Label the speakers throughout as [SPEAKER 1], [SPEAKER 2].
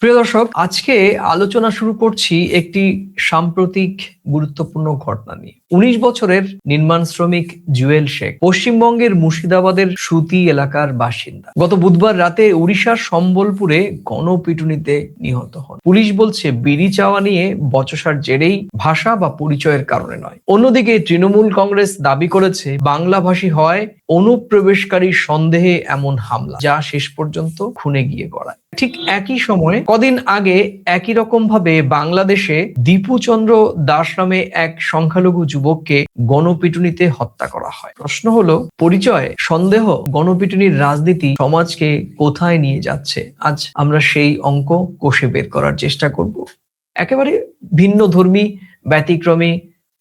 [SPEAKER 1] প্রিয় দর্শক, আজকে আলোচনা শুরু করছি একটি সাম্প্রতিক গুরুত্বপূর্ণ ঘটনা নিয়ে। ১৯ বছরের নির্মাণ শ্রমিক জুয়েল শেখ পশ্চিমবঙ্গের মুর্শিদাবাদের সুতি এলাকার বাসিন্দা। গত বুধবার রাতে উড়িষ্যার সম্বলপুরে গণপিটুনিতে নিহত হন। পুলিশ বলছে বিড়ি চাওয়া নিয়ে বচসার জেরেই, ভাষা বা পরিচয়ের কারণে নয়। অন্যদিকে তৃণমূল কংগ্রেস দাবি করেছে বাংলাভাষী হয় অনুপ্রবেশকারী সন্দেহে এমন হামলা, যা শেষ পর্যন্ত খুনে গিয়ে গড়ায়। ঠিক একই সময়ে কদিন আগে একই রকম ভাবে বাংলাদেশে দীপু চন্দ্র দাস নামে এক সংখ্যালঘু যুবককে গণপিটুনিতে হত্যা করা হয়। প্রশ্ন হলো, পরিচয়, সন্দেহ, গণপিটুনির রাজনীতি সমাজকে কোথায় নিয়ে যাচ্ছে? আজ আমরা সেই অঙ্ক কষে বের করার চেষ্টা করব একেবারে ভিন্ন ধর্মী, ব্যতিক্রমী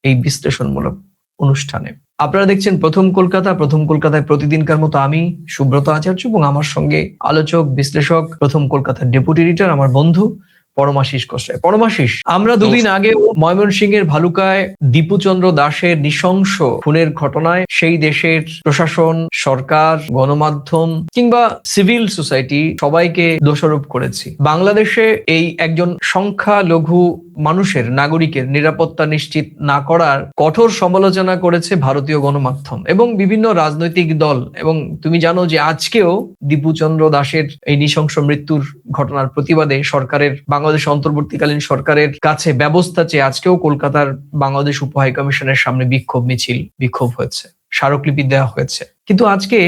[SPEAKER 1] এই বিশ্লেষণমূলক অনুষ্ঠানে। আপনারা দেখছেন প্রথম কলকাতা। প্রথম কলকাতায় প্রতিদিনকার মতো আমি সুব্রত আচার্য এবং আমার সঙ্গে আলোচক, বিশ্লেষক, প্রথম কলকাতার ডেপুটি এডিটর, আমার বন্ধু পরমাশিস কোসরায়। পরমাশিস, আমরা দুদিন আগে ময়মনসিংহের ভালুকায় দীপুচন্দ্র দাসের নৃশংস খুনের ঘটনায় সেই দেশের প্রশাসন, সরকার, গণমাধ্যম কিংবা সিভিল সোসাইটি সবাইকে দোষারোপ করেছি। বাংলাদেশে এই একজন সংখ্যালঘু মানুষের, নাগরিকের নিরাপত্তা নিশ্চিত না করার কঠোর সমালোচনা করেছে ভারতীয় গণমাধ্যম এবং বিভিন্ন রাজনৈতিক দল। এবং তুমি জানো যে আজকেও দীপুচন্দ্র দাসের এই নৃশংস মৃত্যুর ঘটনার প্রতিবাদে সরকারের, বাংলাদেশ অন্তর্বর্তীকালীন সরকারের কাছে ব্যবস্থা চেয়ে আজকেও কলকাতার বাংলাদেশ উপ হাই কমিশনের সামনে বিক্ষোভ হয়েছে, স্মারকলিপি দেওয়া হয়েছে। কিন্তু আজকে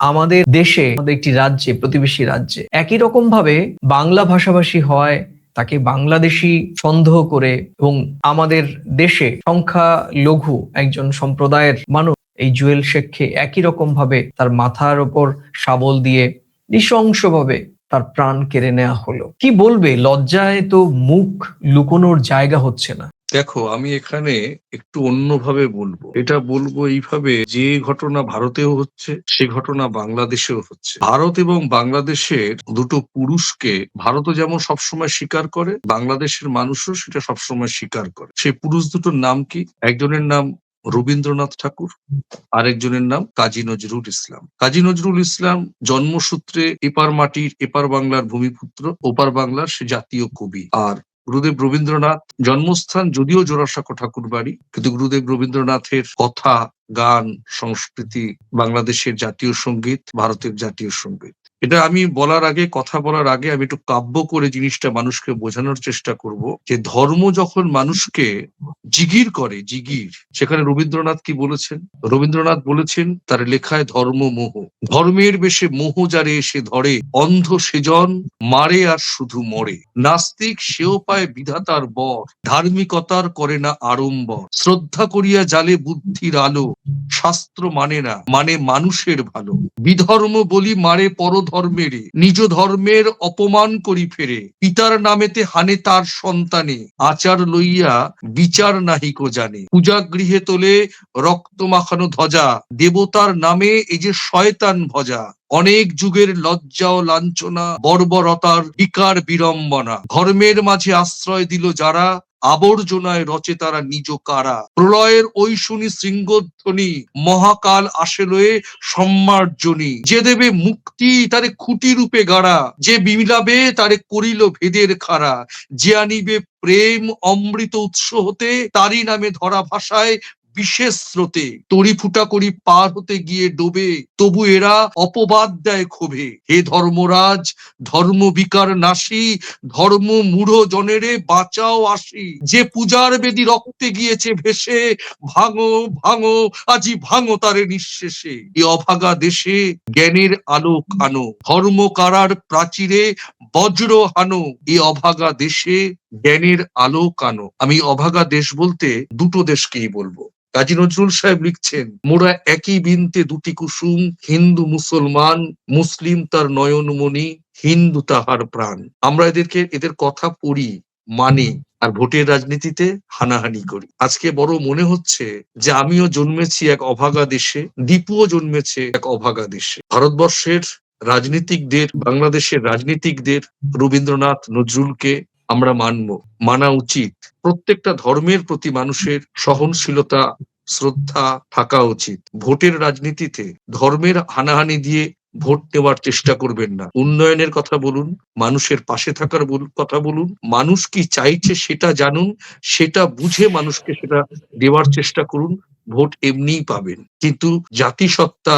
[SPEAKER 1] আমাদের দেশে, আমাদের একটি রাজ্যে, প্রতিবেশী রাজ্যে একই রকম ভাবে বাংলা ভাষাভাষী হয় তাকে বাংলাদেশি সন্দেহ করে এবং আমাদের দেশে সংখ্যালঘু একজন সম্প্রদায়ের মানুষ এই জুয়েল শেখকে একই রকম ভাবে তার মাথার ওপর শাবল দিয়ে নৃশংসভাবে তার প্রাণ কেড়ে নেওয়া হলো। কি বলবে? লজ্জায় তো মুখ লুকোনোর জায়গা হচ্ছে না।
[SPEAKER 2] দেখো, আমি এখানে একটু অন্যভাবে বলবো। এটা বলবো এইভাবে, যে ঘটনা ভারতেও হচ্ছে সে ঘটনা বাংলাদেশেও হচ্ছে। ভারত এবং বাংলাদেশের দুটো পুরুষকে ভারতও যেমন সবসময় স্বীকার করে, বাংলাদেশের মানুষও সেটা সবসময় স্বীকার করে। সেই পুরুষ দুটোর নাম কি? একজনের নাম রবীন্দ্রনাথ ঠাকুর, আরেকজনের নাম কাজী নজরুল ইসলাম। কাজী নজরুল ইসলাম জন্মসূত্রে এপার মাটির, এপার বাংলার ভূমিপুত্র, ওপার বাংলার সে জাতীয় কবি। আর গুরুদেব রবীন্দ্রনাথ জন্মস্থান যদিও জোড়াসাঁকো ঠাকুর বাড়ি, কিন্তু গুরুদেব রবীন্দ্রনাথের কথা, গান, সংস্কৃতি বাংলাদেশের জাতীয় সঙ্গীত, ভারতের জাতীয় সঙ্গীত। এটা আমি কথা বলার আগে আমি একটু কাব্য করে জিনিসটা মানুষকে বোঝানোর চেষ্টা করব, যে ধর্ম যখন মানুষকে জিগির করে, সেখানে রবীন্দ্রনাথ কি বলেছেন? রবীন্দ্রনাথ বলেছেন তার লেখায়, ধর্ম মোহ, ধর্মের বেশে মোহ যারে এসে ধরে, অন্ধ সেজন মারে আর শুধু মরে, নাস্তিক সেও পায় বিধাতার বর, ধার্মিকতার করে না আড়ম্বর, শ্রদ্ধা করিয়া জালে বুদ্ধির আলো, শাস্ত্র মানে না, মানে মানুষের ভালো, বিধর্ম বলি মারে পরধর্মেরে, নিজ ধর্মের অপমান করি ফেরে, পিতার নামেতে হানে তার সন্তানে, আচার লইয়া বিচার নাহিকো জানে, পূজাগৃহে তোলে রক্ত মাখানো ধ্বজা, দেবতার নামে এই যে শয়তান ভজা, অনেক যুগের লজ্জা ও লাঞ্ছনা, বর্বরতার বিকার বিড়ম্বনা, ধর্মের মাঝে আশ্রয় দিল যারা, আবর্জনায় রচে তারা নিজ কারা, প্রলয়ের ওই শুনি শৃঙ্গধ্বনি, মহাকাল আসে লয়ে সম্মার্জনী, যে দেবে মুক্তি তারে খুঁটি রূপে গাড়া, যে বিলাবে তারে করিল ভেদের খাড়া, যে আনিবে প্রেম অমৃত উৎস হতে, তারই নামে ধরা ভাষায় বিশেষ স্রোতে, তরি ফুটা করি পার হতে গিয়ে ডোবে, তবু এরা অপবাদ দেয় ক্ষোভে, হে ধর্মরাজ ধর্ম বিকার নাশী, ধর্ম মূঢ় জনেরে বাঁচাও আসি, যে পূজার বেদি রক্তে গিয়েছে ভেসে, ভাঙো ভাঙো আজি ভাঙো তারে নিঃশেষে, এ অভাগা দেশে জ্ঞানের আলোক আনো, ধর্ম কারার প্রাচীরে বজ্র হানো, এ অভাগা দেশে জ্ঞানের আলোক আনো। আমি অভাগা দেশ বলতে দুটো দেশকেই বলবো। কাজী নজরুল সাহেব লিখছেন, মোরা একই বিনতে দুটি কুসুম, হিন্দু মুসলমান, মুসলিম তার নয়নমণি, হিন্দু তাহার প্রাণ। আমরা এদের কথা পড়ি, মানি, আর ভোটের রাজনীতিতে হানাহানি করি। আজকে বড় মনে হচ্ছে যে আমিও জন্মেছি এক অভাগা দেশে, দীপুও জন্মেছে এক অভাগা দেশে। ভারতবর্ষের রাজনীতিকদের, বাংলাদেশের রাজনীতিকদের, রবীন্দ্রনাথ, নজরুলকে আমরা মানা উচিত। প্রত্যেকটা ধর্মের প্রতি মানুষের সহনশীলতা, শ্রদ্ধা থাকা উচিত। ভোটের রাজনীতিতে ধর্মের হানাহানি দিয়ে ভোট নেওয়ার চেষ্টা করবেন না। উন্নয়নের কথা বলুন, মানুষের পাশে থাকার কথা বলুন, মানুষ কি চাইছে সেটা জানুন, সেটা বুঝে মানুষকে সেটা দেওয়ার চেষ্টা করুন। ভোট এমনিই পাবেন। কিন্তু জাতিসত্তা,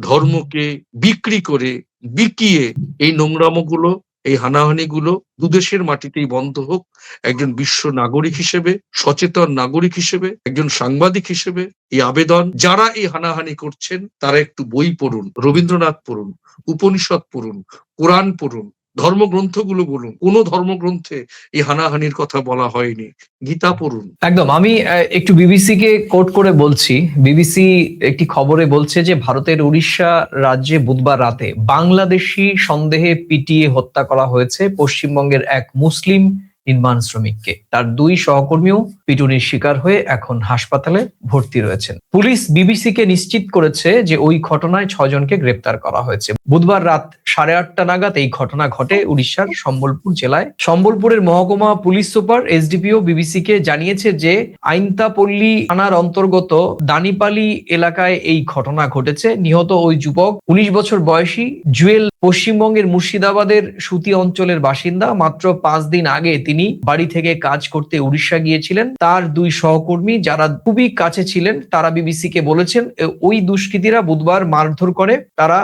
[SPEAKER 2] ধর্মকে বিক্রি করে, বিকিয়ে এই নোংরামোগুলো, এই হানাহানিগুলো দুদেশের মাটিতেই বন্ধ হোক। একজন বিশ্ব নাগরিক হিসেবে, সচেতন নাগরিক হিসেবে, একজন সাংবাদিক হিসেবে এই আবেদন, যারা এই হানাহানি করছেন তারা একটু বই পড়ুন, রবীন্দ্রনাথ পড়ুন, উপনিষদ পড়ুন, কোরআন পড়ুন, ধর্মগ্রন্থগুলো বলুন। কোন ধর্মগ্রন্থে এই হানাহানির কথা বলা হয়নি। গীতা পড়ুন।
[SPEAKER 1] একদম। আমি একটু বিবিসি কে কোট করে বলছি। বিবিসি একটি খবরে বলছে যে ভারতের উড়িষ্যা রাজ্যে বুধবার রাতে বাংলাদেশি সন্দেহে পিটিয়ে হত্যা করা হয়েছে পশ্চিমবঙ্গের এক মুসলিম নির্মাণ শ্রমিককে। তার 2 সহকর্মীও পিটুনির শিকার হয়ে এখন হাসপাতালে ভর্তি রয়েছেন। পুলিশ বিবিসি কে নিশ্চিত করেছে যে ওই ঘটনায় 6 জনকে গ্রেপ্তার করা হয়েছে। বুধবার রাত 8:30 নাগাদ এই ঘটনা ঘটে উড়িষ্যার সম্বলপুর জেলায়। সম্বলপুরের মহকুমা পুলিশ সুপার এসডিপিও বিবিসি কে জানিয়েছে যে আইনতাপল্লী থানার অন্তর্গত দানিপালি এলাকায় এই ঘটনা ঘটেছে। নিহত ওই যুবক 19 বছর বয়সী জুয়েল পশ্চিমবঙ্গের মুর্শিদাবাদের সুতি অঞ্চলের বাসিন্দা। মাত্র 5 দিন আগে তিনি বাড়ি থেকে কাজ করতে উড়িষ্যা গিয়েছিলেন। তার 2 সহকর্মী যারা খুবই কাছে ছিলেন তারা বিবিসি কে বলেছেন ওই দুষ্কৃতীরা বুধবার মারধর করে। তারা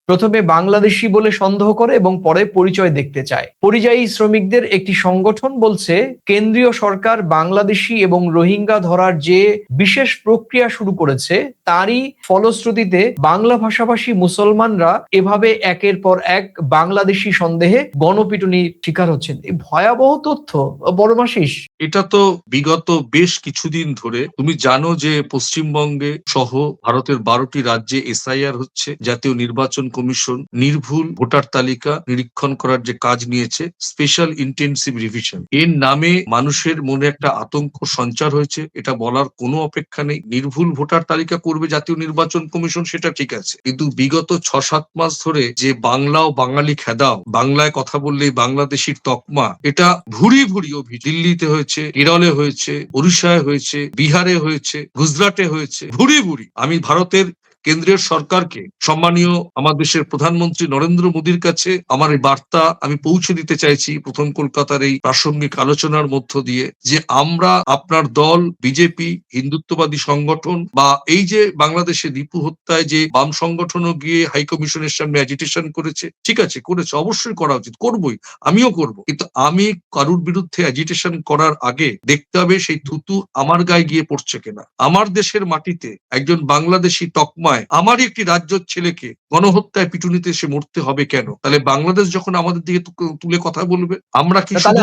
[SPEAKER 1] প্রথমে বাংলাদেশি বলে সন্দেহ করে এবং পরে পরিচয় দেখতে চায়। পরিযায়ী শ্রমিকদের একটি সংগঠন বলছে কেন্দ্রীয় সরকার বাংলাদেশি এবং রোহিঙ্গা ধরার যে বিশেষ প্রক্রিয়া শুরু করেছে তারই ফলশ্রুতিতে বাংলা ভাষাভাষী মুসলমানরা এভাবে একের পর এক বাংলাদেশি সন্দেহে গণপিটুনির শিকার হচ্ছেন। এই ভয়াবহ তথ্য বড়মাসিস।
[SPEAKER 2] এটা তো বিগত বেশ কিছুদিন ধরে তুমি জানো যে পশ্চিমবঙ্গে সহ ভারতের 12টি রাজ্যে এসআইআর হচ্ছে। জাতীয় নির্বাচন কমিশন নির্ভুল ভোটার তালিকা নিরীক্ষণ করার যে কাজ নিয়েছে, স্পেশাল ইন্টেনসিভ রিভিশন, এর নামে মানুষের মনে একটা আতঙ্ক সঞ্চার হয়েছে। এটা বলার কোনো অপেক্ষা নেই। নির্ভুল ভোটার তালিকা করবে জাতীয় নির্বাচন কমিশন, সেটা ঠিক আছে, কিন্তু বিগত 6-7 মাস ধরে যে বাংলা ও বাঙালি খেদাও, বাংলায় কথা বললেই বাংলাদেশির তকমা, এটা ভুরি ভুরি অভিযোগ। দিল্লিতে হয়েছে, কেরলে হয়েছে, ওড়িশায় হয়েছে, বিহারে হয়েছে, গুজরাটে হয়েছে, ভুরি ভুরি। আমি ভারতের কেন্দ্রীয় সরকারকে, সম্মানীয় আমার দেশের প্রধানমন্ত্রী নরেন্দ্র মোদীর কাছে আমার এই বার্তা আমি পৌঁছে দিতে চাইছি প্রথম কলকাতার এই প্রাসঙ্গিক আলোচনার মধ্য দিয়ে, যে আমরা আপনার দল বিজেপি, হিন্দুত্ববাদী সংগঠন বা এই যে বাংলাদেশে দীপু হত্যায় যে বাম সংগঠনও গিয়ে হাই কমিশনের সামনে অ্যাজিটেশন করেছে, ঠিক আছে, করেছে, অবশ্যই করা উচিত, করবই, আমিও করব, কিন্তু আমি কারুর বিরুদ্ধে অ্যাজিটেশন করার আগে দেখতে হবে সেই থুতু আমার গায়ে গিয়ে পড়ছে কিনা। আমার দেশের মাটিতে একজন বাংলাদেশি তকমায় আমারই একটি রাজ্যের ছেলেকে গণহত্যায় পিটুনিতে এসে মরতে হবে কেন? তাহলে বাংলাদেশ যখন আমাদের দিকে তুলে কথা বলবে, আমরা কি
[SPEAKER 1] তাহলে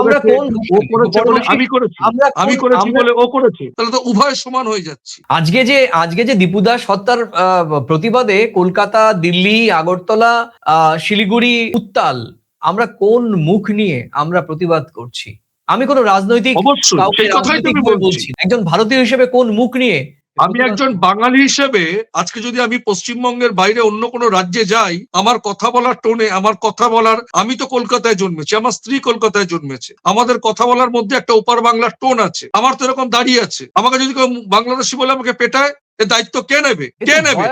[SPEAKER 1] আমরা কোন
[SPEAKER 2] ও করেছে বলে আমি করেছি, আমি করেছি বলে ও করেছে, তাহলে তো উভয় সমান হয়ে যাচ্ছে।
[SPEAKER 1] আজকে যে দীপু দাস হত্যার প্রতিবাদে কলকাতা, দিল্লি, আগরতলা, শিলিগুড়ি উত্তাল, আমরা কোন মুখ নিয়ে আমরা প্রতিবাদ করছি? আমি কোন রাজনৈতিক বলছি, একজন ভারতীয় হিসেবে কোন মুখ নিয়ে?
[SPEAKER 2] আমি একজন বাঙালি হিসেবে আজকে যদি আমি পশ্চিমবঙ্গের বাইরে অন্য কোনো রাজ্যে যাই, আমার কথা বলার টোনে, আমার কথা বলার, আমি তো কলকাতায় জন্মেছি, আমার স্ত্রী কলকাতায় জন্মেছে, আমাদের কথা বলার মধ্যে একটা ওপার বাংলার টোন আছে, আমার তো এরকম দাঁড়িয়ে আছে। আমাকে যদি কেউ বাংলাদেশি বলে আমাকে পেটায়, এর দায়িত্ব কে নেবে? কে নেবে?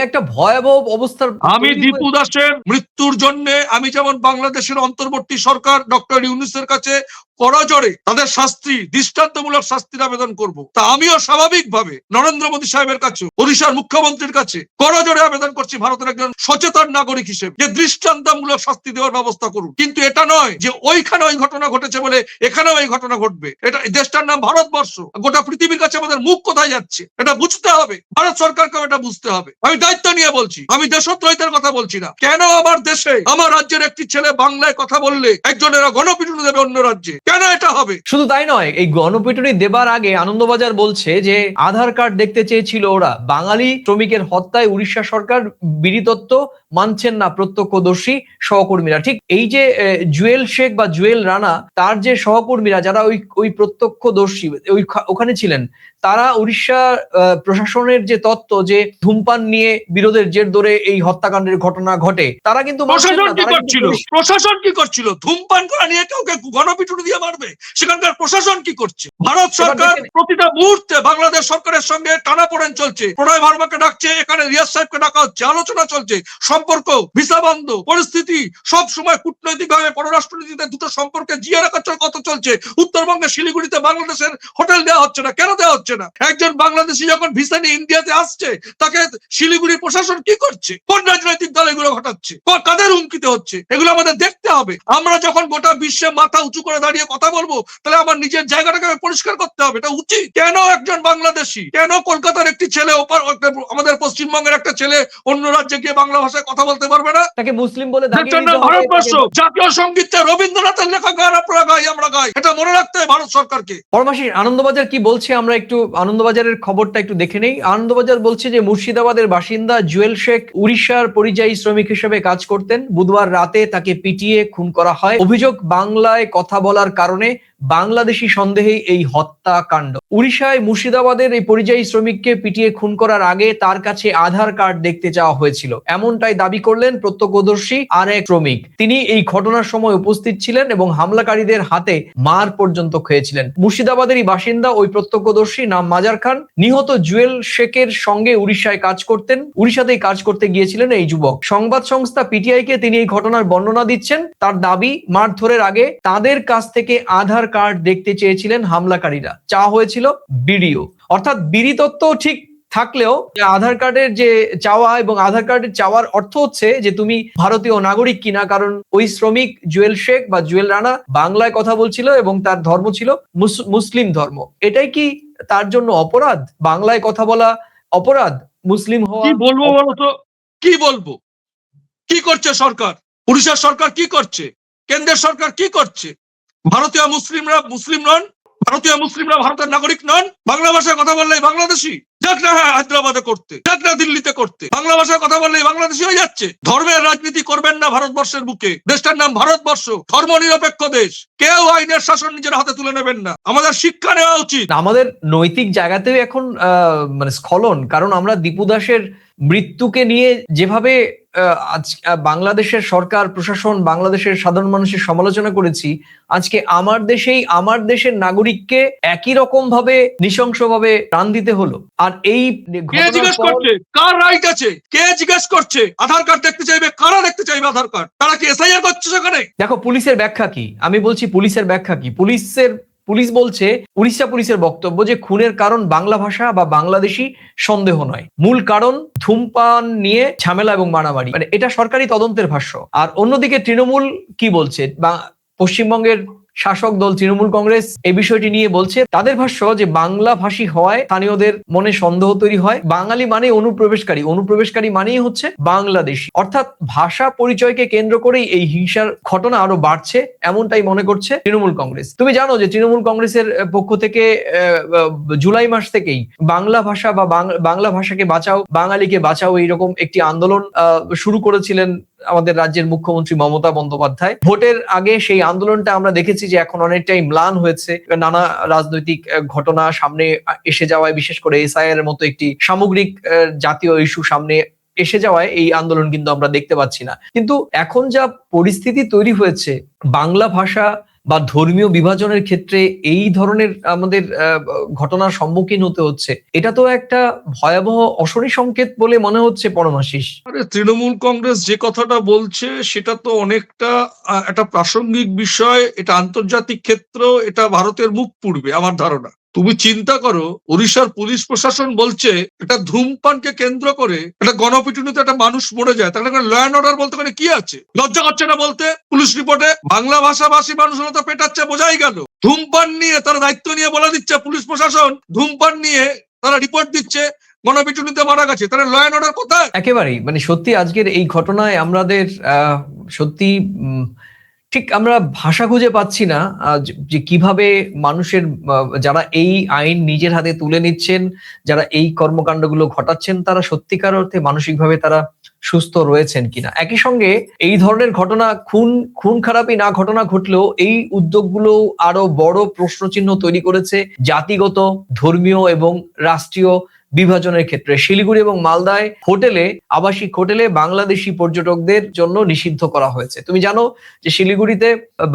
[SPEAKER 1] একটা ভয়াবহ অবস্থার।
[SPEAKER 2] আমি দীপু দাসের মৃত্যুর জন্য আমি যেমন বাংলাদেশের অন্তর্বর্তী সরকার ডক্টর ইউনূসের কাছে করজোড়ে তাদের শাস্তি, দৃষ্টান্তমূলক শাস্তির আবেদন করব, তা আমিও স্বাভাবিকভাবে নরেন্দ্র মোদী সাহেবের কাছে, ওড়িশার মুখ্যমন্ত্রীর কাছে করজোড়ে আবেদন করছি ভারতের একজন সচেতন নাগরিক হিসেবে, যে দৃষ্টান্তমূলক শাস্তি দেওয়ার ব্যবস্থা করুন। কিন্তু এটা নয় যে ওইখানে ওই ঘটনা ঘটেছে বলে এখানেও এই ঘটনা ঘটবে। এটা দেশটার নাম ভারতবর্ষ, গোটা পৃথিবীর কাছে আমাদের মুখ কোথায় যাচ্ছে এটা বুঝতে হবে, ভারত সরকারকেও এটা বুঝতে হবে। আমি দায়িত্ব নিয়ে বলছি, আমি দেশদ্রোহিতার কথা বলছি না। কেন আমার দেশে আমার রাজ্যের একটি ছেলে বাংলায় কথা বললে একজনেরা গণপিটুনি দেবে অন্য রাজ্যে? কেন এটা হবে?
[SPEAKER 1] শুধু তাই নয়, এই গণপিটুনি দেবার আগে আনন্দবাজার বলছে যে আধার কার্ড দেখতে চেয়েছিল ওরা। বাঙালি শ্রমিকের হত্যায় উড়িষ্যা সরকার বীরত্ব মানছেন না প্রত্যক্ষদর্শী সহকর্মীরা। ঠিক এই যে জুয়েল শেখ বা জুয়েল রানা, তার যে সহকর্মীরা যারা ওই প্রত্যক্ষদর্শী ওখানে ছিলেন, তারা উড়িষ্যা প্রশাসনের যে তত্ত্ব যে ধূমপান নিয়ে বিরোধের জের ধরে এই হত্যাকাণ্ডের ঘটনা ঘটে, তারা কিন্তু
[SPEAKER 2] প্রশাসন কি করছিল? ধূমপান করা নিয়ে কাউকে গণপিটুনি দিয়ে মারবে? সেখানকার প্রশাসন কি করছে? ভারত সরকার প্রতিটা মুহূর্তে বাংলাদেশ সরকারের সঙ্গে টানাপোড়েন চলছে। প্রণয় ভার্মাকে ডাকছে, এখানে রিয়াজ সাহেবকে ডাকা হচ্ছে, আলোচনা চলছে, সম্পর্ক ভিসা বন্ধ, পরিস্থিতি সব সময় কূটনৈতিক ভাবে পররাষ্ট্রনীতিতে দুটো সম্পর্কে জিয়ে রাখার কথা চলছে। উত্তরবঙ্গে শিলিগুড়িতে বাংলাদেশের হোটেল দেওয়া হচ্ছে না, কেন দেওয়া হচ্ছে না? একজন বাংলাদেশি যখন ভিসা নিয়ে ইন্ডিয়াতে আসছে, তাকে শিলিগুড়ি প্রশাসন কি করছে? কোন রাজনৈতিক দল এগুলো ঘটাচ্ছে? কাদের হুমকিতে হচ্ছে? এগুলো আমাদের দেখতে হবে। আমরা যখন গোটা বিশ্বে মাথা উঁচু করে দাঁড়িয়ে কথা বলবো, তাহলে আমার নিজের জায়গাটাকে পরিষ্কার করতে হবে। এটা উচিত। কেন একজন বাংলাদেশি, কেন কলকাতার একটি ছেলে আমাদের পশ্চিমবঙ্গের একটা ছেলে অন্য রাজ্যে গিয়ে বাংলা ভাষায় কথা বলতে পারবে না?
[SPEAKER 1] তাকে মুসলিম বলে
[SPEAKER 2] ভারতবর্ষ জাতীয় সঙ্গীতটা রবীন্দ্রনাথের লেখা গান আমরা গাই, এটা মনে রাখতে হবে ভারত সরকারকে।
[SPEAKER 1] পরমাশি, আনন্দবাজার কি বলছে আমরা একটু আনন্দবাজারের খবরটা একটু দেখে নেই। আনন্দবাজার বলছে যে মুর্শিদাবাদের বাসিন্দা জুয়েল শেখ উড়িষ্যার পরিযায়ী শ্রমিক হিসেবে কাজ করতেন। বুধবার রাতে তাকে পিটিয়ে খুন করা হয়। অভিযোগ, বাংলায় কথা বলার কারণে বাংলাদেশি সন্দেহে এই হত্যাকাণ্ড। উড়িষ্যায় মুর্শিদাবাদের এই পরিযায়ী শ্রমিককে পিটিয়ে খুন করার আগে তার কাছে আধার কার্ড দেখতে চাওয়া হয়েছিল, এমনটাই দাবি করলেন প্রত্যক্ষদর্শী আর এক শ্রমিক। তিনি এই ঘটনার সময় উপস্থিত ছিলেন এবং হামলাকারীদের হাতে মার পর্যন্ত খেয়েছিলেন। মুর্শিদাবাদেরই বাসিন্দা ওই প্রত্যক্ষদর্শী, নাম মাজার খান। নিহত জুয়েল শেখের সঙ্গে উড়িষ্যায় কাজ করতেন, উড়িষ্যাতেই কাজ করতে গিয়েছিলেন এই যুবক। সংবাদ সংস্থা পিটিআই কে তিনি এই ঘটনার বর্ণনা দিচ্ছেন। তার দাবি, মারধরের আগে তাদের কাছ থেকে আধার কার্ড দেখতে চেয়েছিলেন হামলাকারীরা, চাওয়া হয়েছিল বিডিও। অর্থাৎ বিড়ি তত্ত্ব ঠিক থাকলেও আধার কার্ডের যে চাওয়া এবং আধার কার্ডের চাওয়ার অর্থ হচ্ছে যে তুমি ভারতীয় নাগরিক কিনা, কারণ ওই শ্রমিক জুয়েল শেখ বা জুয়েল রানা বাংলায় কথা বলছিল এবং তার ধর্ম ছিল মুসলিম ধর্ম। এটাই কি তার জন্য অপরাধ? বাংলায় কথা বলা অপরাধ, মুসলিম হওয়া?
[SPEAKER 2] কি বলবো বলতো, কি বলবো? কি করছে সরকার? উড়িষ্যার সরকার কি করছে? কেন্দ্রের সরকার কি করছে? ভারতীয় মুসলিমরা মুসলিম নন, ভারতীয় মুসলিমরা ভারতের নাগরিক নন। বাংলা ভাষায় কথা বললেই বাংলাদেশি। যাক না হায়দ্রাবাদে করতে, যাক না দিল্লিতে করতে, বাংলা ভাষায় কথা বললেই বাংলাদেশি হয়ে যাচ্ছে। ধর্মের রাজনীতি করবেন না ভারতবর্ষের বুকে। দেশটার নাম ভারতবর্ষ, ধর্ম নিরপেক্ষ দেশ। কেউ আইনের শাসন নিজের হাতে তুলে নেবেন না। আমাদের শিক্ষা নেওয়া উচিত।
[SPEAKER 1] আমাদের নৈতিক জায়গাতেও এখন মানে স্খলন, কারণ আমরা দীপু দাসের মৃত্যুকে নিয়ে যেভাবে বাংলাদেশের সরকার প্রশাসন, বাংলাদেশের সাধারণ মানুষের সমালোচনা করেছি, আজকে আমার দেশের নাগরিককে একই রকম ভাবে নৃশংসভাবে প্রাণ দিতে হলো। আর এই
[SPEAKER 2] কে জিজ্ঞেস করছে? কার রাইট আছে? কে জিজ্ঞেস করছে? আধার কার্ড দেখতে চাইবে? কারা দেখতে চাইবে আধার কার্ড? তারা কি এসআইআর করছে সেখানে?
[SPEAKER 1] দেখো পুলিশের ব্যাখ্যা কি, আমি বলছি পুলিশের ব্যাখ্যা কি। পুলিশ বলছে, উড়িষ্যা পুলিশের বক্তব্য যে খুনের কারণ বাংলা ভাষা বা বাংলাদেশি সন্দেহ নয়, মূল কারণ ধূমপান নিয়ে ঝামেলা এবং মারামারি। মানে এটা সরকারি তদন্তের ভাষ্য। আর অন্যদিকে তৃণমূল কি বলছে, পশ্চিমবঙ্গের শাসক দল তৃণমূল কংগ্রেস এই বিষয়টি নিয়ে বলছে, তাদের ভাষ্য যে বাংলা ভাষী হওয়ায় স্থানীয়দের মনে সন্দেহ তৈরি হয়। বাঙালি মানে অনুপ্রবেশকারী মানেই হচ্ছে বাংলাদেশি। অর্থাৎ ভাষা পরিচয়কে কেন্দ্র করেই এই হিংসার ঘটনা আরো বাড়ছে, এমনটাই মনে করছে তৃণমূল কংগ্রেস। তুমি জানো যে তৃণমূল কংগ্রেসের পক্ষ থেকে জুলাই মাস থেকেই বাংলা ভাষা বা বাংলা ভাষাকে বাঁচাও, বাঙালিকে বাঁচাও, এইরকম একটি আন্দোলন শুরু করেছিলেন আমাদের রাজ্যের মুখ্যমন্ত্রী মমতা বন্দ্যোপাধ্যায়। ভোটের আগে সেই আন্দোলনটা আমরা দেখেছি যে এখন অনেকটাই ম্লান হয়েছে। নানা রাজনৈতিক ঘটনা সামনে এসে যাওয়ায়, বিশেষ করে এসআইআর এর মতো একটি সামগ্রিক জাতীয় ইস্যু সামনে এসে যাওয়ায় এই আন্দোলন কিন্তু আমরা দেখতে পাচ্ছি না। কিন্তু এখন যা পরিস্থিতি তৈরি হয়েছে, বাংলা ভাষা বা ধর্মীয় বিভাজনের ক্ষেত্রে এই ধরনের আমাদের ঘটনার সম্মুখীন হতে হচ্ছে, এটা তো একটা ভয়াবহ অশনি সংকেত বলে মনে হচ্ছে পরমাশিস।
[SPEAKER 2] আরে তৃণমূল কংগ্রেস যে কথাটা বলছে সেটা তো অনেকটা একটা প্রাসঙ্গিক বিষয়। এটা আন্তর্জাতিক ক্ষেত্র, এটা ভারতের মুখ পুড়বে আমার ধারণা। তুমি চিন্তা করো, উড়িষ্যার পুলিশ প্রশাসন বলছে এটা ধূমপানকে কেন্দ্র করে একটা গণপিটুনিতে একটা মানুষ মরে যায়, তাহলে ল অ্যান্ড অর্ডার বলতে পারে কি আছে? লজ্জা করছে না বলতে? পুলিশ রিপোর্টে বাংলা ভাষাভাষী মানুষরা তো পেটাচ্ছে, বোঝাই গেল। ধূমপান নিয়ে তারা দায়িত্ব নিয়ে বলে দিচ্ছে, পুলিশ প্রশাসন ধূমপান নিয়ে তারা রিপোর্ট দিচ্ছে, গণপিটুনিতে মারা গেছে, তাহলে ল অ্যান্ড অর্ডার কোথায়?
[SPEAKER 1] একেবারেই মানে সত্যি আজকের এই ঘটনায় আমাদের সত্যি ঠিক আমরা ভাষা খুঁজে পাচ্ছি না যে কিভাবে মানুষের যারা এই আইন নিজের হাতে তুলে নিচ্ছেন, যারা এই কর্মকাণ্ডগুলো ঘটাচ্ছেন, তারা সত্যিকার অর্থে মানসিকভাবে তারা সুস্থ রয়েছেন কিনা। একই সঙ্গে এই ধরনের ঘটনা, খুন খারাপি না ঘটনা ঘটলেও এই উদ্যোগগুলো আরো বড় প্রশ্নচিহ্ন তৈরি করেছে জাতিগত, ধর্মীয় এবং রাষ্ট্রীয় বিভাজনের ক্ষেত্রে শিলিগুড়ি এবং মালদায় আবাসিক হোটেলে বাংলাদেশি পর্যটকদের জন্য নিষিদ্ধ করা হয়েছে। তুমি জানো যে শিলিগুড়িতে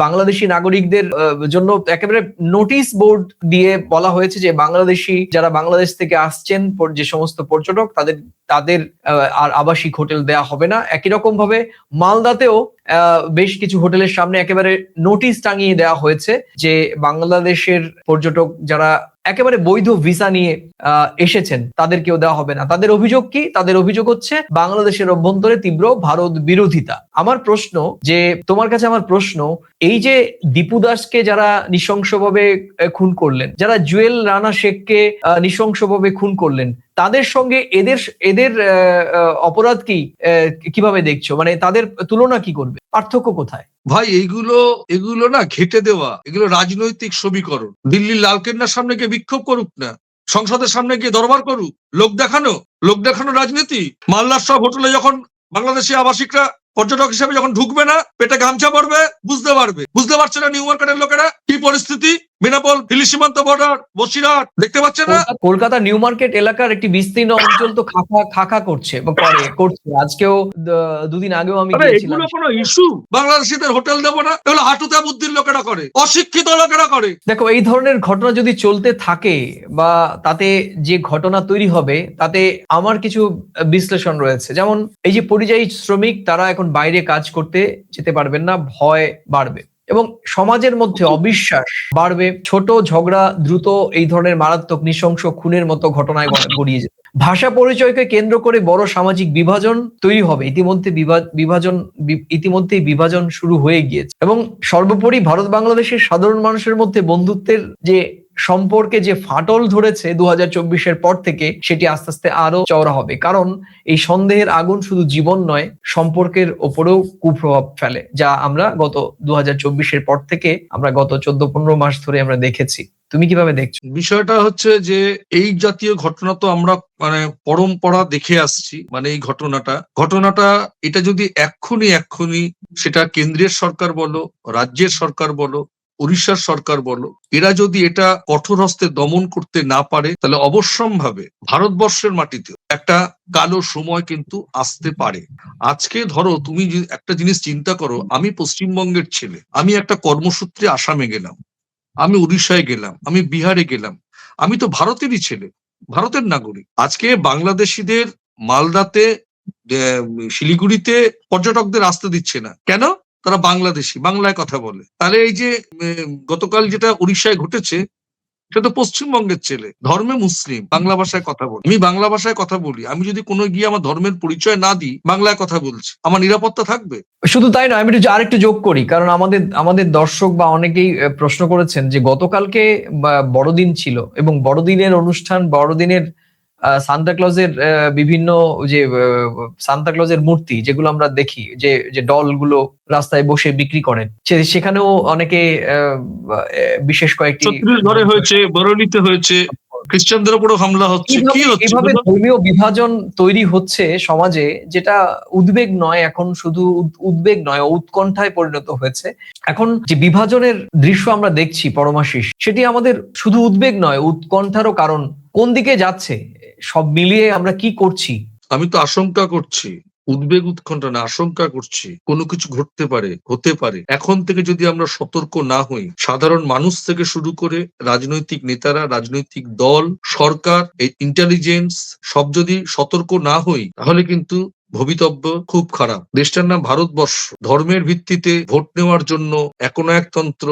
[SPEAKER 1] বাংলাদেশি নাগরিকদের জন্য একেবারে নোটিশ বোর্ড দিয়ে বলা হয়েছে যে যারা বাংলাদেশ থেকে আসছেন যে সমস্ত পর্যটক তাদের আর আবাসিক হোটেল দেয়া হবে না। একই রকম ভাবে মালদাতেও বেশ কিছু হোটেলের সামনে একেবারে নোটিশ টাঙিয়ে দেওয়া হয়েছে যে বাংলাদেশের পর্যটক যারা একেবারে বৈধ ভিসা নিয়ে এসেছেন তাদেরকেও দেওয়া হবে না। তাদের অভিযোগ কি? তাদের অভিযোগ হচ্ছে বাংলাদেশের অভ্যন্তরে তীব্র ভারত বিরোধিতা। তোমার কাছে আমার প্রশ্ন, এই যে দীপু দাসকে যারা নৃশংসভাবে খুন করলেন, যারা জুয়েল রানা শেখকে নৃশংসভাবে খুন করলেন, তাদের সঙ্গে এদের অপরাধ কিভাবে দেখছো? মানে তাদের তুলনা কি করবে? পার্থক্য কোথায়?
[SPEAKER 2] ভাই এগুলো না ঘেঁটে দেওয়া, এগুলো রাজনৈতিক সমীকরণ। দিল্লির লালকেল্লার সামনে গিয়ে বিক্ষোভ করুক না, সংসদের সামনে গিয়ে দরবার করুক, লোক দেখানো রাজনীতি। মাল্লার সব হোটেলে যখন বাংলাদেশি আবাসিকরা পর্যটক হিসেবে যখন ঢুকবে না, পেটে গামছা পরবে, বুঝতে পারছে না নিউ মার্কেটের লোকেরা কি পরিস্থিতি। বেনাপোল হিলি সীমান্ত বর্ডার, বসিরহাট দেখতে পাচ্ছে না?
[SPEAKER 1] কলকাতা নিউ মার্কেট এলাকার একটি বিস্তীর্ণ অঞ্চল তো খাখা করছে। আজকেও দুদিন আগেও আমি গিয়েছিলাম।
[SPEAKER 2] এগুলো কোনো ইস্যু? বাংলাদেশিদের হোটেল দেবো না, এগুলো হাঁটুতে বুদ্ধির লোকেরা করে, অশিক্ষিত লোকেরা করে।
[SPEAKER 1] দেখো, এই ধরনের ঘটনা যদি চলতে থাকে বা তাতে যে ঘটনা তৈরি হবে, তাতে আমার কিছু বিশ্লেষণ রয়েছে। যেমন এই যে পরিযায়ী শ্রমিক, তারা এখন বাইরে কাজ করতে যেতে পারবেন না, ভয় বাড়বে এবং সমাজের মধ্যে অবিশ্বাস বাড়বে। ছোট ঝগড়া দ্রুত এই ধরনের মারাত্মক নৃশংস খুনের মতো ঘটনায় গড়িয়ে যাবে। ভাষা পরিচয়কে কেন্দ্র করে বড় সামাজিক বিভাজন তৈরি হবে। ইতিমধ্যেই বিভাজন শুরু হয়ে গিয়েছে এবং সর্বোপরি ভারত বাংলাদেশের সাধারণ মানুষের মধ্যে বন্ধুত্বের যে সম্পর্কে যে ফাটল ধরেছে 2024-এর পর থেকে, সেটি আস্তে আস্তে আরো চওড়া হবে। কারণ এই সন্দেহের আগুন শুধু জীবন নয়, সম্পর্কের ওপরেও কুপ্রভাব ফেলে, যা আমরা গত 2024-এর পর থেকে আমরা গত 14-15 মাস ধরে আমরা দেখেছি। তুমি কিভাবে দেখছো?
[SPEAKER 2] বিষয়টা হচ্ছে যে এই জাতীয় ঘটনা তো আমরা পরম্পরা দেখে আসছি। এই ঘটনাটা এটা যদি এক্ষুনি সেটা কেন্দ্রের সরকার বলো, রাজ্যের সরকার বলো, উড়িষ্যার সরকার বলো, এরা যদি এটা কঠোর হস্তে দমন করতে না পারে, তাহলে অবশ্যম্ভাবে ভারতবর্ষের মাটিতে একটা কালো সময় কিন্তু আসতে পারে। আজকে ধরো তুমি একটা জিনিস চিন্তা করো, আমি পশ্চিমবঙ্গের ছেলে, আমি একটা কর্মসূত্রে আসামে গেলাম, আমি উড়িষ্যায় গেলাম, আমি বিহারে গেলাম, আমি তো ভারতেরই ছেলে, ভারতের নাগরিক। আজকে বাংলাদেশিদের মালদাতে, শিলিগুড়িতে পর্যটকদের আসতে দিচ্ছে না কেন? তারা বাংলাদেশি, বাংলায় কথা বলে। তাহলে এই যে গতকাল যেটা উড়িষ্যায় ঘটেছে, সেটা পশ্চিমবঙ্গের ছেলে, ধর্মে মুসলিম, বাংলা ভাষায় কথা বলে। আমি বাংলা ভাষায় কথা বলি, আমি যদি কোনো গিয়ে আমার ধর্মের পরিচয় না দিই, বাংলায় কথা বলছি, আমার নিরাপত্তা থাকবে?
[SPEAKER 1] শুধু তাই নয়, আমি আরেকটু যোগ করি, কারণ আমাদের দর্শক বা অনেকেই প্রশ্ন করেছেন যে গতকালকে বড়দিন ছিল এবং বড়দিনের অনুষ্ঠান, বড়দিনের সান্তাক্লজের বিভিন্ন যে সান্তাক্লজের মূর্তি যেগুলো আমরা দেখি, যে ডলগুলো রাস্তায় বসে বিক্রি করেন, সেখানেও অনেকে বিশেষ কয়েকটি
[SPEAKER 2] ছত্তিশগড়ে হয়েছে, বরণীতে হয়েছে, খ্রিস্টানদের উপরও হামলা হচ্ছে। কি হচ্ছে?
[SPEAKER 1] এইভাবে ধর্মীয় বিভাজন তৈরি হচ্ছে সমাজে, যেটা উদ্বেগ নয়, এখন শুধু উদ্বেগ নয়, উৎকণ্ঠায় পরিণত হয়েছে। এখন যে বিভাজনের দৃশ্য আমরা দেখছি পরমাশিস, সেটি আমাদের শুধু উদ্বেগ নয়, উৎকণ্ঠারও কারণ। কোন দিকে যাচ্ছে সব মিলিয়ে আমরা কি করছি?
[SPEAKER 2] আমি তো আশঙ্কা করছি, উদ্বেগ উৎকণ্ঠা না, আশঙ্কা করছি কোনো কিছু হতে পারে। এখন থেকে যদি আমরা সতর্ক না হই, সাধারণ মানুষ থেকে শুরু করে রাজনৈতিক নেতারা, রাজনৈতিক দল, সরকার, এই ইন্টেলিজেন্স সব যদি সতর্ক না হই, তাহলে কিন্তু ভবিতব্য খুব খারাপ। দেশটার নাম ভারতবর্ষ। ধর্মের ভিত্তিতে ভোট নেওয়ার জন্য একনায়কতন্ত্র,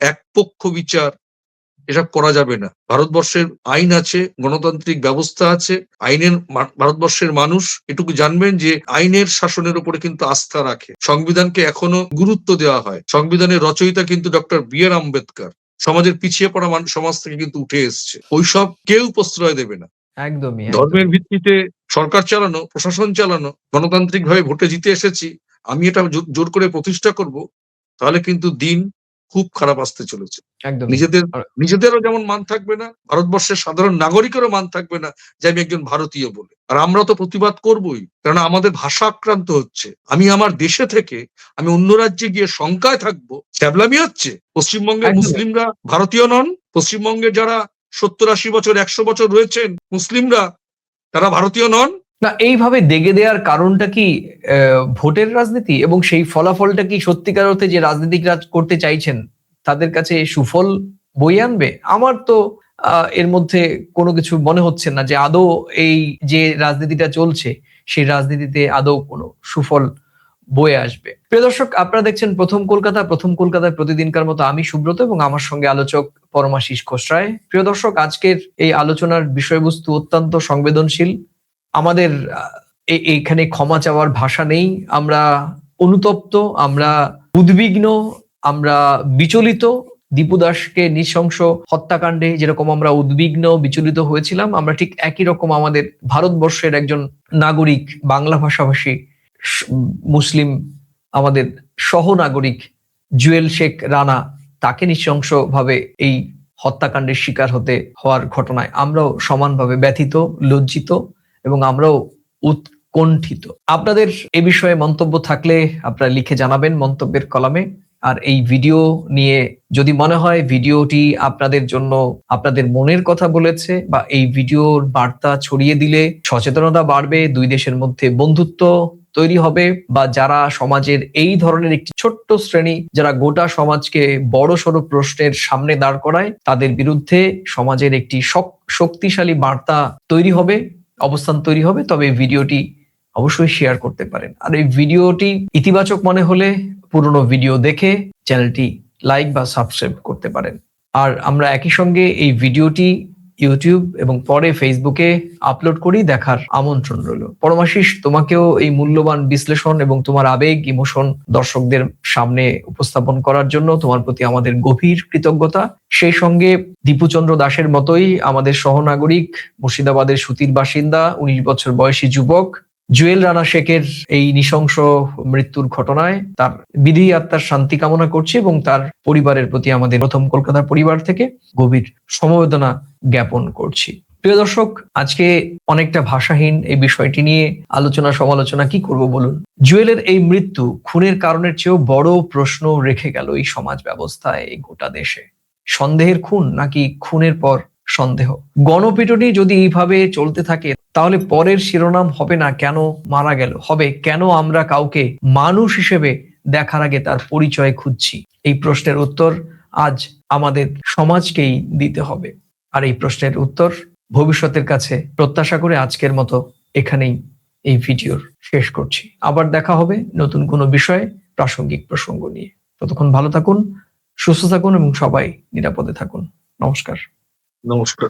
[SPEAKER 2] একপক্ষ বিচার, এসব করা যাবে না। ভারতবর্ষের আইন আছে, গণতান্ত্রিক ব্যবস্থা আছে, ভারতবর্ষের মানুষ এটুকু জানবেন যে আইনের শাসনের উপরে কিন্তু আস্থা রাখে। সংবিধানকে এখনো গুরুত্ব দেওয়া হয়। সংবিধানের রচয়িতা কিন্তু ডক্টর বি.আর. আম্বেদকর। সমাজের পিছিয়ে পড়া সমাজ থেকে কিন্তু উঠে এসছে। ওইসব কেউ প্রশ্রয় দেবে না।
[SPEAKER 1] একদমই
[SPEAKER 2] ধর্মের ভিত্তিতে সরকার চালানো, প্রশাসন চালানো, গণতান্ত্রিক ভাবে ভোটে জিতে এসেছি, আমি এটা জোর করে প্রতিষ্ঠা করব, তাহলে কিন্তু দিন খুব খারাপ আসতে চলেছে। নিজেদেরও যেমন মান থাকবে না, ভারতবর্ষের সাধারণ নাগরিকেরও মান থাকবে না যে আমি একজন ভারতীয় বলে। আর আমরা তো প্রতিবাদ করবই, কারণ আমাদের ভাষা আক্রান্ত হচ্ছে। আমি আমার দেশে থেকে আমি অন্য রাজ্যে গিয়ে শঙ্কায় থাকবো, ছ্যাবলামি হচ্ছে। পশ্চিমবঙ্গের মুসলিমরা ভারতীয় নন? পশ্চিমবঙ্গের যারা 70-80 বছর, 100 বছর রয়েছেন মুসলিমরা, তারা ভারতীয় নন।
[SPEAKER 1] না, এইভাবে দেগে দেওয়ার কারণটা কি ভোটের রাজনীতি, এবং সেই ফলাফলটা কি সত্যিকার অর্থে যে রাজনীতিকরা করতে চাইছেন তাদের কাছে সুফল বয়ে আনবে? আমার তো এর মধ্যে কোনো কিছু মনে হচ্ছে না যে আদৌ এই যে রাজনীতিটা চলছে সেই রাজনীতিতে আদৌ কোনো সুফল বয়ে আসবে। প্রিয় দর্শক, আপনারা দেখছেন প্রথম কলকাতায় প্রতিদিনকার মতো আমি সুব্রত এবং আমার সঙ্গে আলোচক পরমাশিস খোসরায়। প্রিয় দর্শক, আজকের এই আলোচনার বিষয়বস্তু অত্যন্ত সংবেদনশীল। আমাদের এইখানে ক্ষমা চাওয়ার ভাষা নেই। আমরা অনুতপ্ত, আমরা উদ্বিগ্ন, আমরা বিচলিত। দীপু দাসকে নৃশংস হত্যাকাণ্ডে যেরকম আমরা উদ্বিগ্ন বিচলিত হয়েছিলাম, আমরা ঠিক একই রকম আমাদের ভারতবর্ষের একজন নাগরিক, বাংলা ভাষাভাষী মুসলিম, আমাদের সহনাগরিক জুয়েল শেখ রানা, তাকে নৃশংসভাবে এই হত্যাকাণ্ডের শিকার হওয়ার ঘটনায় আমরাও সমানভাবে ব্যথিত, লজ্জিত এবং আমরাও উৎকণ্ঠিত। আপনাদের এ বিষয়ে মন্তব্য থাকলে আপনারা লিখে জানাবেন মন্তব্যের কলামে। আর এই ভিডিও নিয়ে যদি মনে হয় ভিডিওটি আপনাদের জন্য আপনাদের মনের কথা বলেছে, বা এই ভিডিওর বার্তা ছড়িয়ে দিলে সচেতনতা বাড়বে, দুই দেশের মধ্যে বন্ধুত্ব তৈরি হবে, বা যারা সমাজের এই ধরনের একটি ছোট্ট শ্রেণী যারা গোটা সমাজকে বড় সড়ো প্রশ্নের সামনে দাঁড় করায়, তাদের বিরুদ্ধে সমাজের একটি শক্তিশালী বার্তা তৈরি হবে, অবস্থান তৈরি হবে, তবে এই ভিডিওটি অবশ্যই শেয়ার করতে পারেন। আর এই ভিডিওটি ইতিবাচক মনে হলে পুরনো ভিডিও দেখে চ্যানেলটি লাইক বা সাবস্ক্রাইব করতে পারেন। আর আমরা একই সঙ্গে এই ভিডিওটি ইউটিউব এবং পরে ফেসবুকে আপলোড করি, দেখার আমন্ত্রণ রইল। পরমাশিস, তোমাকেও এই মূল্যবান বিশ্লেষণ এবং তোমার আবেগ ইমোশন দর্শকদের সামনে উপস্থাপন করার জন্য তোমার প্রতি আমাদের গভীর কৃতজ্ঞতা। সেই সঙ্গে দীপুচন্দ্র দাসের মতোই আমাদের সহনাগরিক, মুর্শিদাবাদের সুতির বাসিন্দা, 19 বছর বয়সী যুবক জুয়েল রানা শেখের এই নৃশংস মৃত্যুর ঘটনায় তার বিধি আত্মার শান্তি কামনা করছি এবং তার পরিবারের প্রতি আমাদের প্রথম কলকাতার পরিবার থেকে গভীর সমবেদনা জ্ঞাপন করছি। প্রিয় দর্শক, আজকে অনেকটা ভাষাহীন এই বিষয়টি নিয়ে আলোচনা সমালোচনা কি করব বলুন। জুয়েলের এই মৃত্যু খুনের কারণের চেয়েও বড় প্রশ্ন রেখে গেল এই সমাজ ব্যবস্থায়, এই গোটা দেশে। সন্দেহের খুন নাকি খুনের পর সন্দেহ? গণপিটুনি যদি এইভাবে চলতে থাকে তাহলে পরের শিরোনাম হবে না কেন মারা গেল, হবে কেন আমরা কাউকে মানুষ হিসেবে দেখার আগে তার পরিচয় খুঁজছি। এই প্রশ্নের উত্তর আজ আমাদের সমাজকেই দিতে হবে। আর এই প্রশ্নের উত্তর ভবিষ্যতের কাছে প্রত্যাশা করে আজকের মতো এখানেই এই ভিডিওর শেষ করছি। আবার দেখা হবে নতুন কোনো বিষয়ে, প্রাসঙ্গিক প্রসঙ্গ নিয়ে। ততক্ষণ ভালো থাকুন, সুস্থ থাকুন এবং সবাই নিরাপদে থাকুন। নমস্কার।
[SPEAKER 2] নমস্কার।